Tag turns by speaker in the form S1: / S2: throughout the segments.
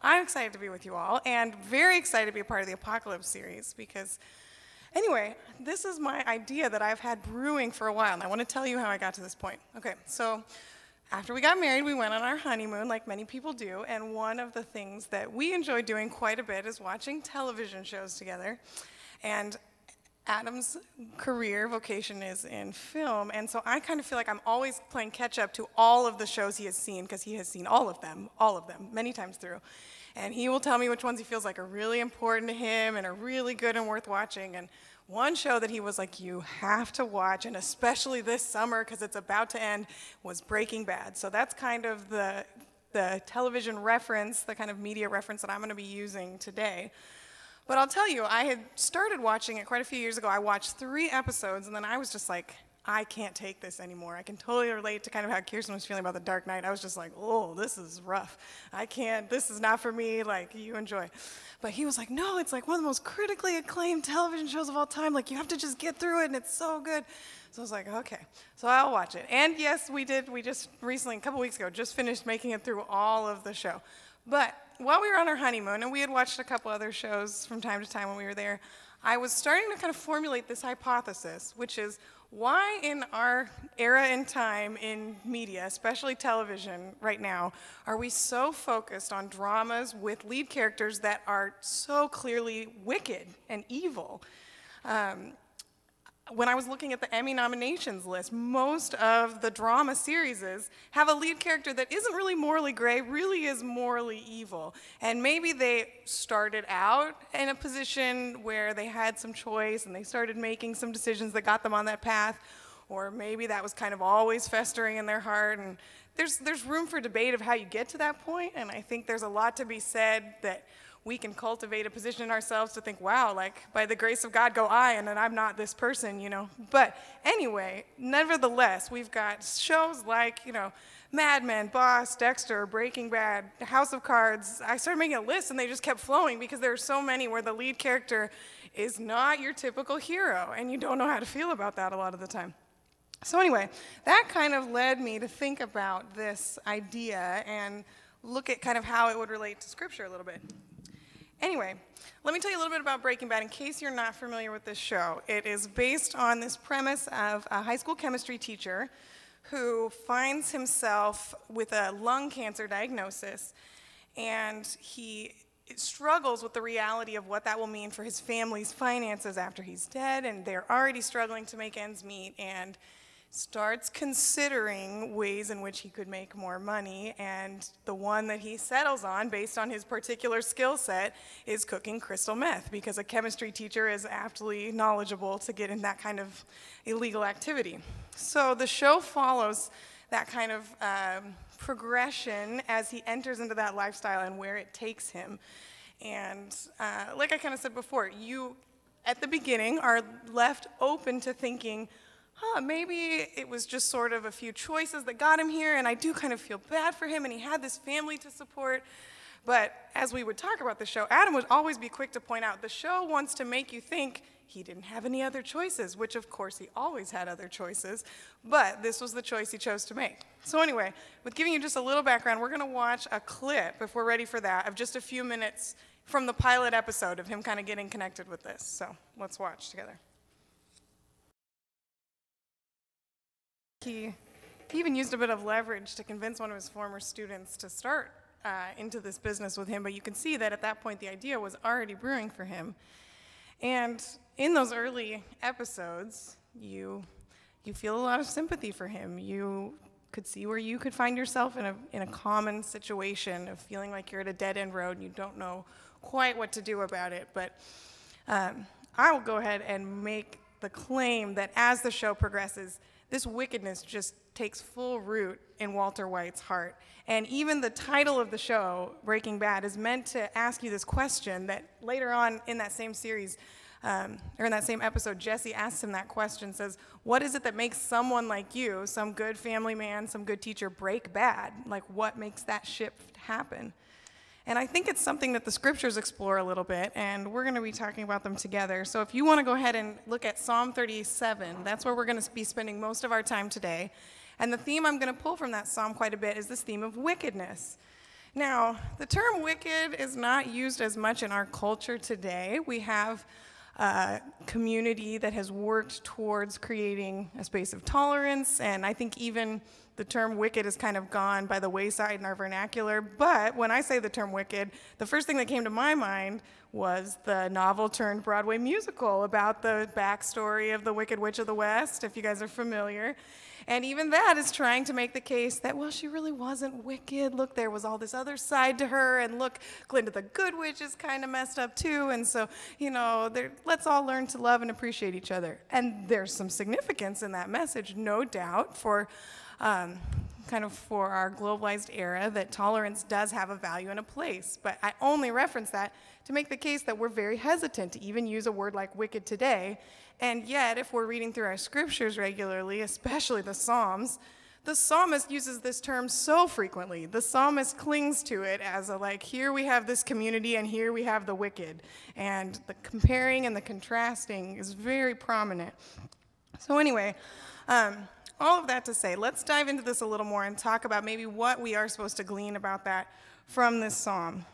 S1: I'm excited to be with you all, and very excited to be a part of the Apocalypse series, because anyway, this is my idea that I've had brewing for a while, and I want to tell you how I got to this point. Okay, so after we got married, we went on our honeymoon, like many people do, and one of the things that we enjoy doing quite a bit is watching television shows together. And Adam's career vocation is in film, and so I kind of feel like I'm always playing catch up to all of the shows he has seen, because he has seen all of them, many times through. And he will tell me which ones he feels like are really important to him and are really good and worth watching. And one show that he was like, you have to watch, and especially this summer because it's about to end, was Breaking Bad. So that's kind of the television reference, the kind of media reference that I'm going to be using today. But I'll tell you, I had started watching it quite a few years ago. I watched 3 episodes, and then I was just like, I can't take this anymore. I can totally relate to kind of how Kirsten was feeling about The Dark Knight. I was just like, oh, this is rough. I can't, this is not for me, like, you enjoy. But he was like, no, it's like one of the most critically acclaimed television shows of all time. Like, you have to just get through it, and it's so good. So I was like, okay, so I'll watch it. And yes, we did. We just recently, a couple weeks ago, just finished making it through all of the show. But while we were on our honeymoon, and we had watched a couple other shows from time to time when we were there, I was starting to kind of formulate this hypothesis, which is, why in our era and time in media, especially television right now, are we so focused on dramas with lead characters that are so clearly wicked and evil? When I was looking at the Emmy nominations list, most of the drama series have a lead character that isn't really morally gray, really is morally evil. And maybe they started out in a position where they had some choice and they started making some decisions that got them on that path, or maybe that was kind of always festering in their heart. And there's room for debate of how you get to that point, and I think there's a lot to be said that we can cultivate a position in ourselves to think, wow, like, by the grace of God go I, and then I'm not this person, you know. But anyway, nevertheless, we've got shows like, you know, Mad Men, Boss, Dexter, Breaking Bad, House of Cards. I started making a list, and they just kept flowing because there are so many where the lead character is not your typical hero, and you don't know how to feel about that a lot of the time. So anyway, that kind of led me to think about this idea and look at kind of how it would relate to Scripture a little bit. Anyway, let me tell you a little bit about Breaking Bad in case you're not familiar with this show. It is based on this premise of a high school chemistry teacher who finds himself with a lung cancer diagnosis, and he struggles with the reality of what that will mean for his family's finances after he's dead, and they're already struggling to make ends meet, and starts considering ways in which he could make more money, and the one that he settles on based on his particular skill set is cooking crystal meth, because a chemistry teacher is aptly knowledgeable to get in that kind of illegal activity. So the show follows that kind of progression as he enters into that lifestyle and where it takes him. And like I kind of said before, you at the beginning are left open to thinking, maybe it was just sort of a few choices that got him here, and I do kind of feel bad for him, and he had this family to support. But as we would talk about the show, Adam would always be quick to point out, the show wants to make you think he didn't have any other choices, which of course he always had other choices, but this was the choice he chose to make. So anyway, with giving you just a little background, we're going to watch a clip, if we're ready for that, of just a few minutes from the pilot episode of him kind of getting connected with this. So let's watch together. He even used a bit of leverage to convince one of his former students to start into this business with him, but you can see that at that point the idea was already brewing for him. And in those early episodes, you feel a lot of sympathy for him. You could see where you could find yourself in a common situation of feeling like you're at a dead-end road and you don't know quite what to do about it. But I will go ahead and make the claim that as the show progresses, this wickedness just takes full root in Walter White's heart. And even the title of the show, Breaking Bad, is meant to ask you this question that later on in that same series, or in that same episode, Jesse asks him that question, says, what is it that makes someone like you, some good family man, some good teacher, break bad? Like, what makes that shift happen? And I think it's something that the scriptures explore a little bit, and we're going to be talking about them together. So if you want to go ahead and look at Psalm 37, that's where we're going to be spending most of our time today. And the theme I'm going to pull from that psalm quite a bit is this theme of wickedness. Now, the term wicked is not used as much in our culture today. We have a community that has worked towards creating a space of tolerance, and I think even the term wicked has kind of gone by the wayside in our vernacular. But when I say the term wicked, the first thing that came to my mind was the novel turned Broadway musical about the backstory of the Wicked Witch of the West, if you guys are familiar. And even that is trying to make the case that, well, she really wasn't wicked. Look, there was all this other side to her. And look, Glinda the Good Witch is kind of messed up too. And so, let's all learn to love and appreciate each other. And there's some significance in that message, no doubt, for for our globalized era, that tolerance does have a value and a place. But I only reference that to make the case that we're very hesitant to even use a word like wicked today. And yet, if we're reading through our scriptures regularly, especially the Psalms, the psalmist uses this term so frequently. The psalmist clings to it as here we have this community and here we have the wicked. And the comparing and the contrasting is very prominent. So anyway, all of that to say, let's dive into this a little more and talk about maybe what we are supposed to glean about that from this psalm.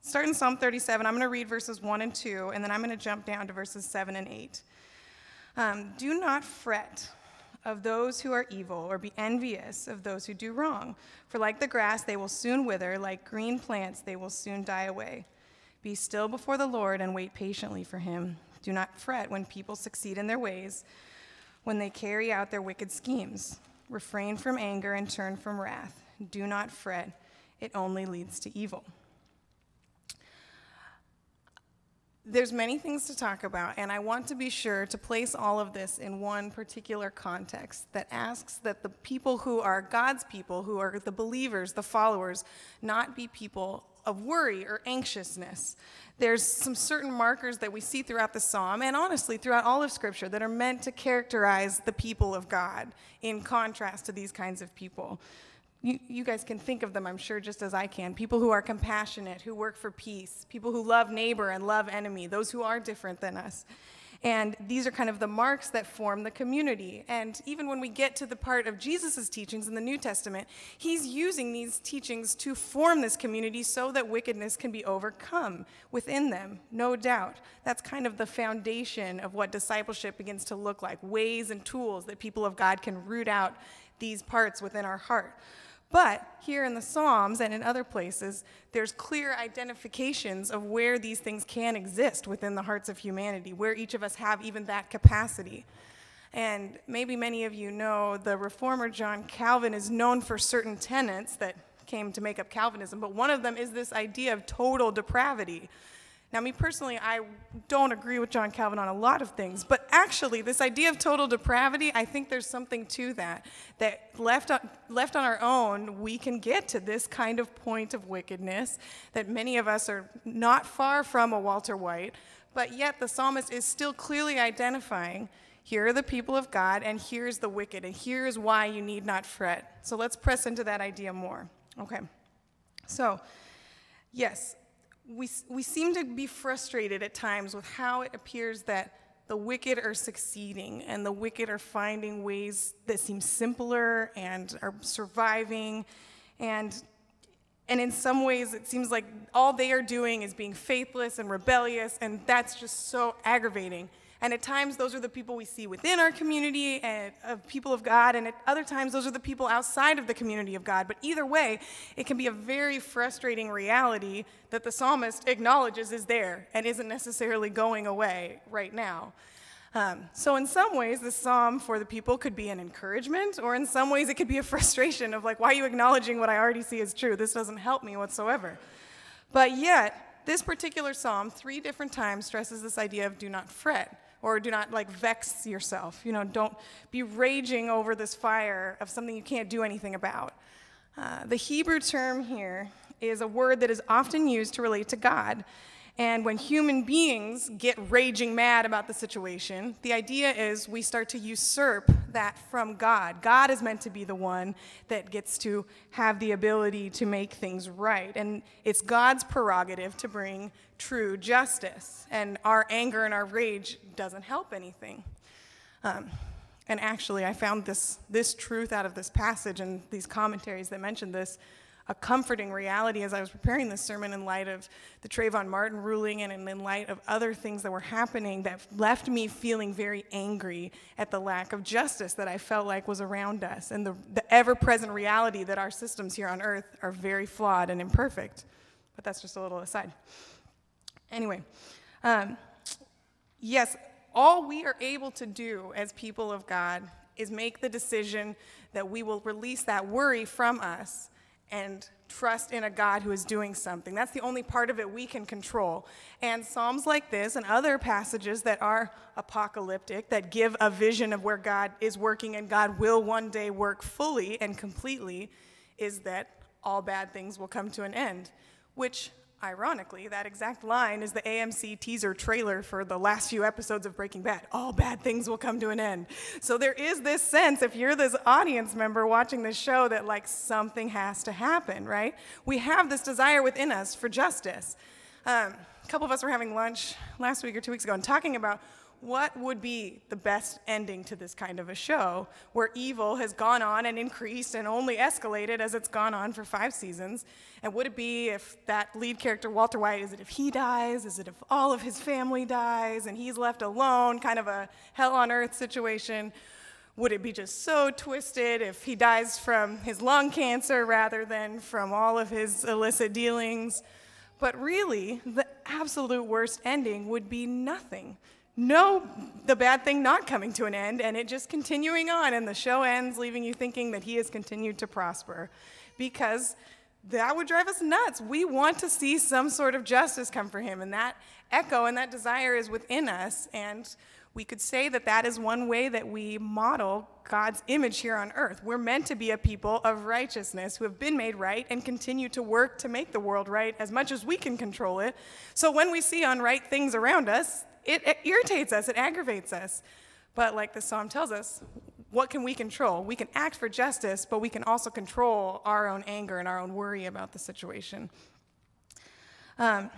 S1: Start in Psalm 37. I'm going to read verses 1 and 2, and then I'm going to jump down to verses 7 and 8. Do not fret of those who are evil, or be envious of those who do wrong. For like the grass, they will soon wither. Like green plants, they will soon die away. Be still before the Lord and wait patiently for him. Do not fret when people succeed in their ways, when they carry out their wicked schemes. Refrain from anger and turn from wrath. Do not fret. It only leads to evil. There's many things to talk about, and I want to be sure to place all of this in one particular context that asks that the people who are God's people, who are the believers, the followers, not be people of worry or anxiousness. There's some certain markers that we see throughout the psalm, and honestly throughout all of Scripture, that are meant to characterize the people of God in contrast to these kinds of people. You guys can think of them, I'm sure, just as I can. People who are compassionate, who work for peace, people who love neighbor and love enemy, those who are different than us. And these are kind of the marks that form the community. And even when we get to the part of Jesus' teachings in the New Testament, he's using these teachings to form this community so that wickedness can be overcome within them, no doubt. That's kind of the foundation of what discipleship begins to look like, ways and tools that people of God can root out these parts within our heart. But here in the Psalms and in other places, there's clear identifications of where these things can exist within the hearts of humanity, where each of us have even that capacity. And maybe many of you know the reformer John Calvin is known for certain tenets that came to make up Calvinism, but one of them is this idea of total depravity. Now, me personally, I don't agree with John Calvin on a lot of things, but actually, this idea of total depravity, I think there's something to that left on our own, we can get to this kind of point of wickedness, that many of us are not far from a Walter White, but yet the psalmist is still clearly identifying, here are the people of God, and here's the wicked, and here's why you need not fret. So let's press into that idea more. Okay, so, yes, we seem to be frustrated at times with how it appears that the wicked are succeeding and the wicked are finding ways that seem simpler and are surviving. And in some ways, it seems like all they are doing is being faithless and rebellious, and that's just so aggravating. And at times, those are the people we see within our community and of people of God, and at other times, those are the people outside of the community of God. But either way, it can be a very frustrating reality that the psalmist acknowledges is there and isn't necessarily going away right now. So in some ways, this psalm for the people could be an encouragement, or in some ways, it could be a frustration of like, why are you acknowledging what I already see as true? This doesn't help me whatsoever. But yet, this particular psalm, 3 different times, stresses this idea of do not fret. Or do not vex yourself. Don't be raging over this fire of something you can't do anything about. The Hebrew term here is a word that is often used to relate to God. And when human beings get raging mad about the situation, the idea is we start to usurp that from God. God is meant to be the one that gets to have the ability to make things right. And it's God's prerogative to bring true justice. And our anger and our rage doesn't help anything. And actually, I found this truth out of this passage and these commentaries that mention this a comforting reality as I was preparing this sermon in light of the Trayvon Martin ruling and in light of other things that were happening that left me feeling very angry at the lack of justice that I felt like was around us and the ever-present reality that our systems here on earth are very flawed and imperfect. But that's just a little aside. Anyway, yes, all we are able to do as people of God is make the decision that we will release that worry from us and trust in a God who is doing something. That's the only part of it we can control. And Psalms like this and other passages that are apocalyptic, that give a vision of where God is working and God will one day work fully and completely, is that all bad things will come to an end, which ironically, that exact line is the AMC teaser trailer for the last few episodes of Breaking Bad. All bad things will come to an end. So there is this sense, if you're this audience member watching this show, that like something has to happen, right? We have this desire within us for justice. A couple of us were having lunch last week or 2 weeks ago and talking about what would be the best ending to this kind of a show where evil has gone on and increased and only escalated as it's gone on for 5 seasons? And would it be if that lead character, Walter White, is it if he dies? Is it if all of his family dies and he's left alone, kind of a hell on earth situation? Would it be just so twisted if he dies from his lung cancer rather than from all of his illicit dealings? But really, the absolute worst ending would be nothing. No, the bad thing not coming to an end, and it just continuing on, and the show ends leaving you thinking that he has continued to prosper, because that would drive us nuts. We want to see some sort of justice come for him, and that echo and that desire is within us, and we could say that that is one way that we model God's image here on earth. We're meant to be a people of righteousness who have been made right and continue to work to make the world right as much as we can control it. So when we see unright things around us, it irritates us, it aggravates us. But like the psalm tells us, what can we control? We can act for justice, but we can also control our own anger and our own worry about the situation. And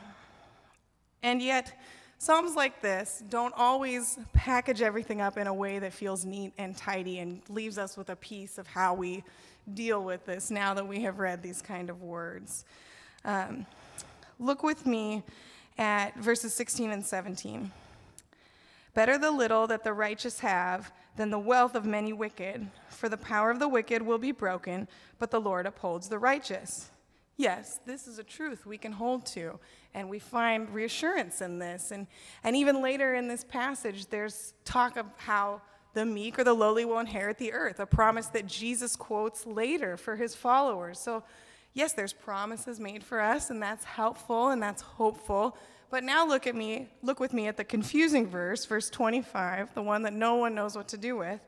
S1: yet, psalms like this don't always package everything up in a way that feels neat and tidy and leaves us with a piece of how we deal with this now that we have read these kind of words. Look with me at verses 16 and 17. Better the little that the righteous have than the wealth of many wicked, for the power of the wicked will be broken, but the Lord upholds the righteous. Yes, this is a truth we can hold to, and we find reassurance in this. And even later in this passage, there's talk of how the meek or the lowly will inherit the earth, a promise that Jesus quotes later for his followers. So yes, there's promises made for us, and that's helpful and that's hopeful. But now look with me at the confusing verse 25, the one that no one knows what to do with.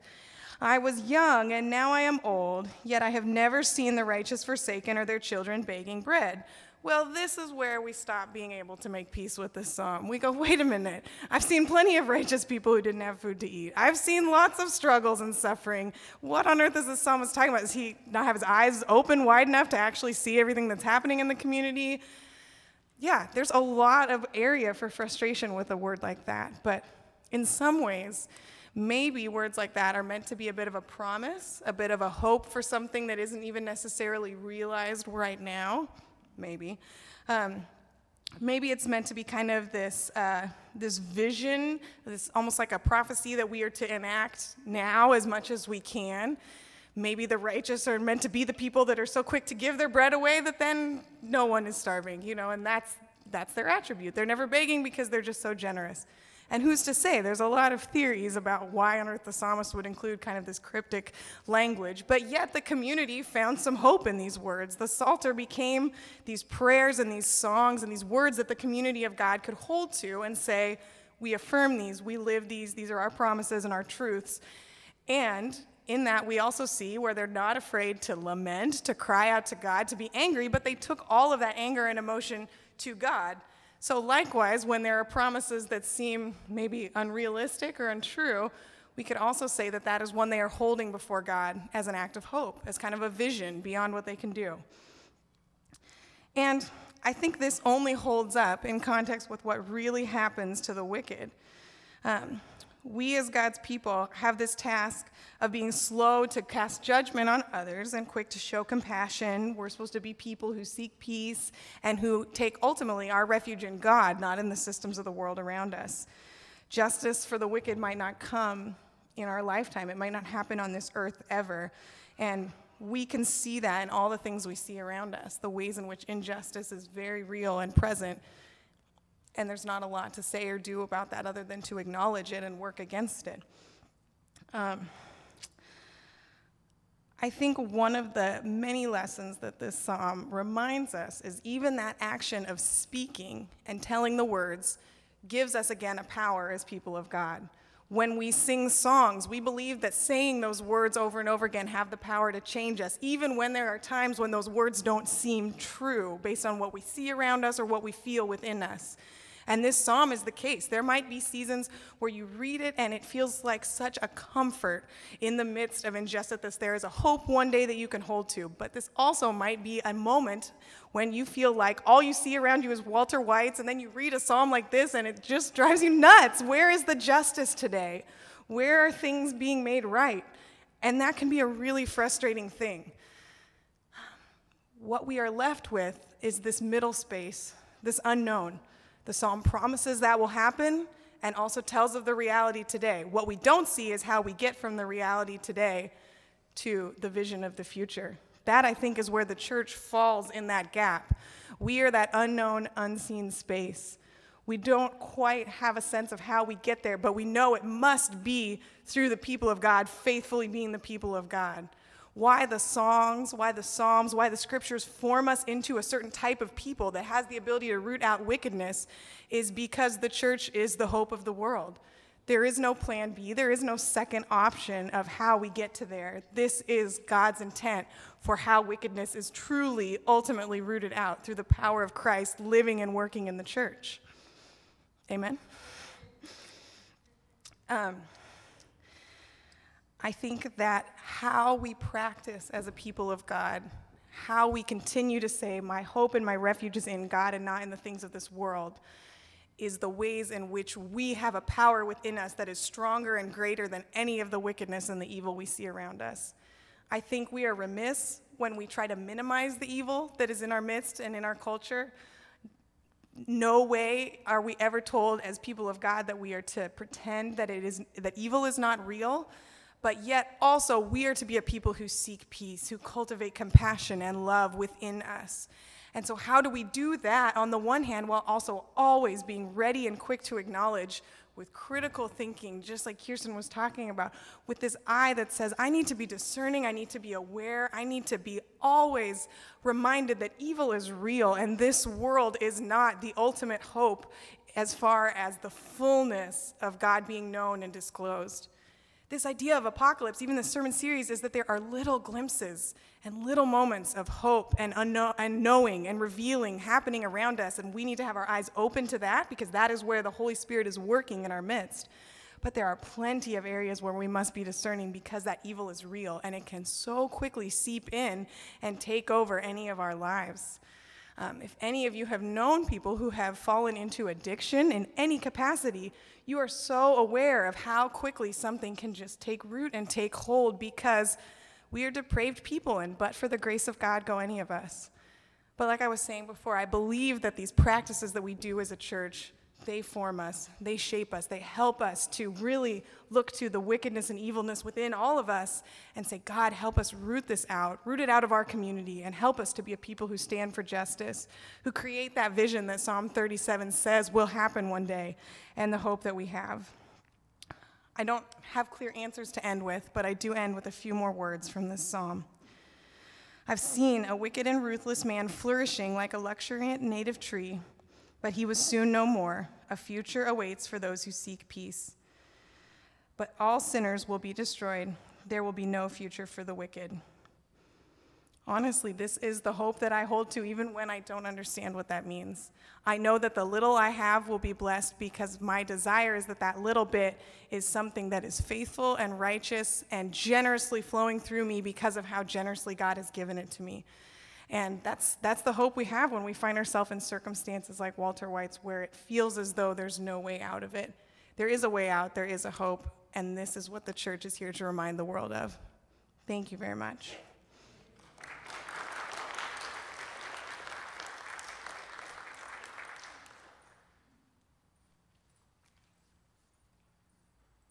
S1: I was young, and now I am old, yet I have never seen the righteous forsaken or their children begging bread. Well, this is where we stop being able to make peace with this psalm. We go, wait a minute. I've seen plenty of righteous people who didn't have food to eat. I've seen lots of struggles and suffering. What on earth is this psalmist talking about? Does he not have his eyes open wide enough to actually see everything that's happening in the community? Yeah, there's a lot of area for frustration with a word like that. But in some ways, maybe words like that are meant to be a bit of a promise, a bit of a hope for something that isn't even necessarily realized right now. Maybe. Maybe it's meant to be kind of this vision, this almost like a prophecy that we are to enact now as much as we can. Maybe the righteous are meant to be the people that are so quick to give their bread away that then no one is starving, and that's their attribute. They're never begging because they're just so generous. And who's to say? There's a lot of theories about why on earth the psalmist would include kind of this cryptic language, but yet the community found some hope in these words. The Psalter became these prayers and these songs and these words that the community of God could hold to and say, we affirm these, we live these are our promises and our truths. And in that, we also see where they're not afraid to lament, to cry out to God, to be angry, but they took all of that anger and emotion to God. So likewise, when there are promises that seem maybe unrealistic or untrue, we could also say that that is one they are holding before God as an act of hope, as kind of a vision beyond what they can do. And I think this only holds up in context with what really happens to the wicked. We as God's people have this task of being slow to cast judgment on others and quick to show compassion. We're supposed to be people who seek peace and who take ultimately our refuge in God, not in the systems of the world around us. Justice for the wicked might not come in our lifetime. It might not happen on this earth ever. And we can see that in all the things we see around us, the ways in which injustice is very real and present. And there's not a lot to say or do about that other than to acknowledge it and work against it. I think one of the many lessons that this psalm reminds us is even that action of speaking and telling the words gives us again a power as people of God. When we sing songs, we believe that saying those words over and over again have the power to change us, even when there are times when those words don't seem true based on what we see around us or what we feel within us. And this psalm is the case. There might be seasons where you read it and it feels like such a comfort in the midst of injustice. There is a hope one day that you can hold to. But this also might be a moment when you feel like all you see around you is Walter White's, and then you read a psalm like this and it just drives you nuts. Where is the justice today? Where are things being made right? And that can be a really frustrating thing. What we are left with is this middle space, this unknown. The psalm promises that will happen and also tells of the reality today. What we don't see is how we get from the reality today to the vision of the future. That, I think, is where the church falls in that gap. We are that unknown, unseen space. We don't quite have a sense of how we get there, but we know it must be through the people of God, faithfully being the people of God. Why the songs, why the psalms, why the scriptures form us into a certain type of people that has the ability to root out wickedness is because the church is the hope of the world. There is no plan B. There is no second option of how we get to there. This is God's intent for how wickedness is truly, ultimately rooted out through the power of Christ living and working in the church. Amen? I think that how we practice as a people of God, how we continue to say, my hope and my refuge is in God and not in the things of this world, is the ways in which we have a power within us that is stronger and greater than any of the wickedness and the evil we see around us. I think we are remiss when we try to minimize the evil that is in our midst and in our culture. No way are we ever told as people of God that we are to pretend that evil is not real. But yet also we are to be a people who seek peace, who cultivate compassion and love within us. And so how do we do that on the one hand while also always being ready and quick to acknowledge with critical thinking, just like Kirsten was talking about, with this eye that says, I need to be discerning, I need to be aware, I need to be always reminded that evil is real and this world is not the ultimate hope as far as the fullness of God being known and disclosed. This idea of apocalypse, even the sermon series, is that there are little glimpses and little moments of hope and knowing and revealing happening around us, and we need to have our eyes open to that because that is where the Holy Spirit is working in our midst. But there are plenty of areas where we must be discerning because that evil is real, and it can so quickly seep in and take over any of our lives. If any of you have known people who have fallen into addiction in any capacity, you are so aware of how quickly something can just take root and take hold because we are depraved people, and but for the grace of God go any of us. But like I was saying before, I believe that these practices that we do as a church, they form us, they shape us, they help us to really look to the wickedness and evilness within all of us and say, God, help us root it out of our community, and help us to be a people who stand for justice, who create that vision that Psalm 37 says will happen one day, and the hope that we have. I don't have clear answers to end with, but I do end with a few more words from this psalm. I've seen a wicked and ruthless man flourishing like a luxuriant native tree, but he was soon no more. A future awaits for those who seek peace. But all sinners will be destroyed. There will be no future for the wicked. Honestly, this is the hope that I hold to even when I don't understand what that means. I know that the little I have will be blessed because my desire is that that little bit is something that is faithful and righteous and generously flowing through me because of how generously God has given it to me. And that's the hope we have when we find ourselves in circumstances like Walter White's where it feels as though there's no way out of it. there is a way out, there is a hope, and this is what the church is here to remind the world of. Thank you very much.